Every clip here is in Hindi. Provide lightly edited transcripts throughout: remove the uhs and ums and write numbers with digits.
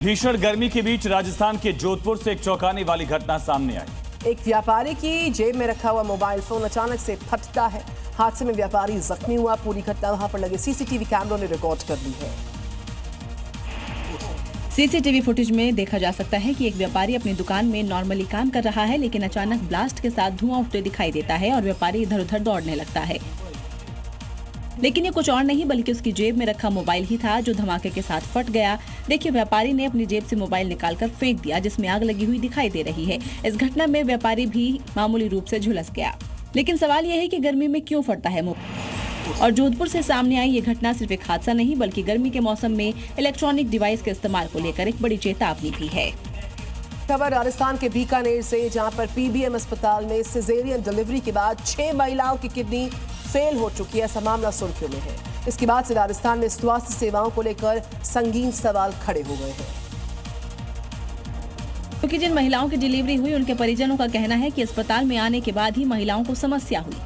भीषण गर्मी के बीच राजस्थान के जोधपुर से एक चौंकाने वाली घटना सामने आई। एक व्यापारी की जेब में रखा हुआ मोबाइल फोन अचानक से फटता है। हादसे में व्यापारी जख्मी हुआ। पूरी घटना वहां पर लगे सीसीटीवी कैमरों ने रिकॉर्ड कर ली है। सीसीटीवी फुटेज में देखा जा सकता है कि एक व्यापारी अपनी दुकान में नॉर्मली काम कर रहा है, लेकिन अचानक ब्लास्ट के साथ धुआं उठते दिखाई देता है और व्यापारी इधर उधर दौड़ने लगता है। लेकिन ये कुछ और नहीं बल्कि उसकी जेब में रखा मोबाइल ही था जो धमाके के साथ फट गया। देखिए, व्यापारी ने अपनी जेब से मोबाइल निकालकर फेंक दिया जिसमें आग लगी हुई दिखाई दे रही है। इस घटना में व्यापारी भी मामूली रूप से झुलस गया। लेकिन सवाल यह है कि गर्मी में क्यों फटता है मोबाइल। और जोधपुर से सामने आई ये घटना सिर्फ एक हादसा नहीं बल्कि गर्मी के मौसम में इलेक्ट्रॉनिक डिवाइस के इस्तेमाल को लेकर एक बड़ी चेतावनी भी है। खबर राजस्थान के बीकानेर से, जहां पर पीबीएम अस्पताल में सिजेरियन डिलीवरी के बाद 6 महिलाओं की किडनी फेल हो चुकी है। ऐसा मामला सुर्खियों में है। इसके बाद से राजस्थान में स्वास्थ्य सेवाओं को लेकर संगीन सवाल खड़े हो गए हैं। क्योंकि जिन महिलाओं की डिलीवरी हुई उनके परिजनों का कहना है कि अस्पताल में आने के बाद ही महिलाओं को समस्या हुई,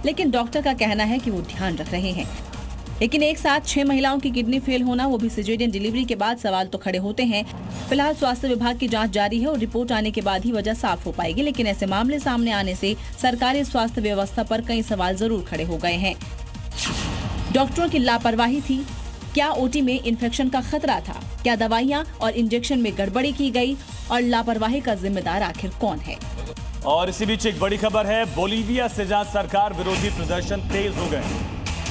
लेकिन डॉक्टर का कहना है कि वो ध्यान रख रहे हैं। लेकिन एक साथ 6 महिलाओं की किडनी फेल होना, वो भी सिजेरियन डिलीवरी के बाद, सवाल तो खड़े होते हैं। फिलहाल स्वास्थ्य विभाग की जांच जारी है और रिपोर्ट आने के बाद ही वजह साफ हो पाएगी। लेकिन ऐसे मामले सामने आने से सरकारी स्वास्थ्य व्यवस्था पर कई सवाल जरूर खड़े हो गए हैं। डॉक्टरों की लापरवाही थी? क्या ओटी में इन्फेक्शन का खतरा था? क्या दवाइयाँ और इंजेक्शन में गड़बड़ी की गई? और लापरवाही का जिम्मेदार आखिर कौन है? और इसी बीच एक बड़ी खबर है, बोलीविया से जहां सरकार विरोधी प्रदर्शन तेज हो गए।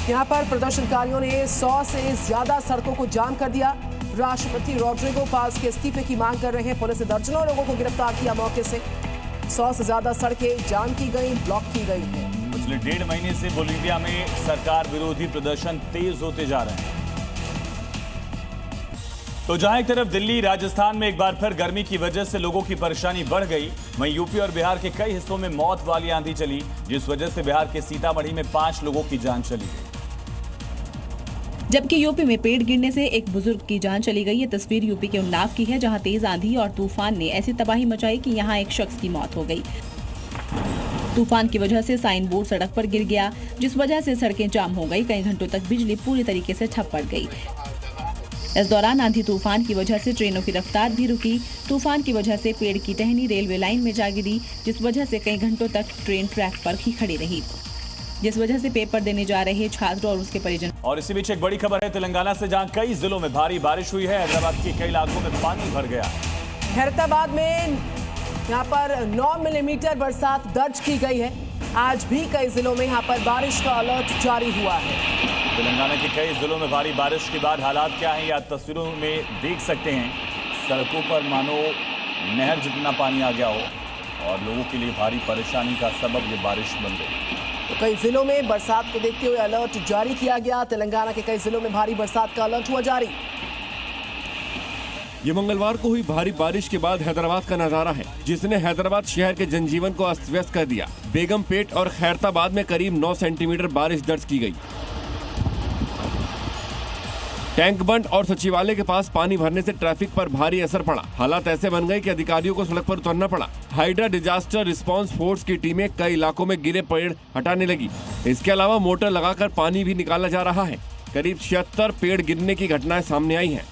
यहाँ पर प्रदर्शनकारियों ने 100 से ज्यादा सड़कों को जाम कर दिया। राष्ट्रपति रोड्रिगो पास के इस्तीफे की मांग कर रहे हैं। पुलिस ने दर्जनों लोगों को गिरफ्तार किया मौके से। 100 से ज्यादा सड़कें जाम की गई, ब्लॉक की गई हैं। पिछले 1.5 महीने से बोलीविया में सरकार विरोधी प्रदर्शन तेज होते जा रहे हैं। तो जहां एक तरफ दिल्ली, राजस्थान में एक बार फिर गर्मी की वजह से लोगों की परेशानी बढ़ गई, वहीं यूपी और बिहार के कई हिस्सों में मौत वाली आंधी चली, जिस वजह से बिहार के सीतामढ़ी में 5 लोगों की जान चली गई। जबकि यूपी में पेड़ गिरने से एक बुजुर्ग की जान चली गई। ये तस्वीर यूपी के उन्नाव की है, जहां तेज आंधी और तूफान ने ऐसी तबाही मचाई कि यहां एक शख्स की मौत हो गई। तूफान की वजह से साइन बोर्ड सड़क पर गिर गया, जिस वजह से सड़कें जाम हो गई। कई घंटों तक बिजली पूरी तरीके से ठप पड़ गई। इस दौरान आंधी तूफान की वजह से ट्रेनों की रफ्तार भी रुकी। तूफान की वजह से पेड़ की टहनी रेलवे लाइन में जा गिरी, जिस वजह से कई घंटों तक ट्रेन ट्रैक पर ही खड़ी रही, जिस वजह से पेपर देने जा रहे छात्र और उसके परिजन। और इसी बीच एक बड़ी खबर है तेलंगाना से, जहां कई जिलों में भारी बारिश हुई है। हैदराबाद के कई इलाकों में पानी भर गया। हैदराबाद में यहाँ पर 9 मिलीमीटर बरसात दर्ज की गई है। आज भी कई जिलों में यहाँ पर बारिश का अलर्ट जारी हुआ है। तेलंगाना के कई जिलों में भारी बारिश के बाद हालात क्या हैं, या तस्वीरों में देख सकते हैं। सड़कों पर मानो नहर जितना पानी आ गया हो और लोगों के लिए भारी परेशानी का सबब ये बारिश बन गई। तो कई जिलों में बरसात को देखते हुए अलर्ट जारी किया गया। तेलंगाना के कई जिलों में भारी बरसात का अलर्ट हुआ जारी। ये मंगलवार को हुई भारी बारिश के बाद हैदराबाद का नजारा है, जिसने हैदराबाद शहर के जनजीवन को अस्त व्यस्त कर दिया। बेगमपेट और खैरताबाद में करीब 9 सेंटीमीटर बारिश दर्ज की गई। टैंक बंद और सचिवालय के पास पानी भरने से ट्रैफिक पर भारी असर पड़ा। हालात ऐसे बन गए कि अधिकारियों को सड़क पर उतरना पड़ा। हाइड्रा डिजास्टर रिस्पांस फोर्स की टीमें कई इलाकों में गिरे पेड़ हटाने लगी। इसके अलावा मोटर लगाकर पानी भी निकाला जा रहा है। करीब 76 पेड़ गिरने की घटनाएं सामने आई हैं।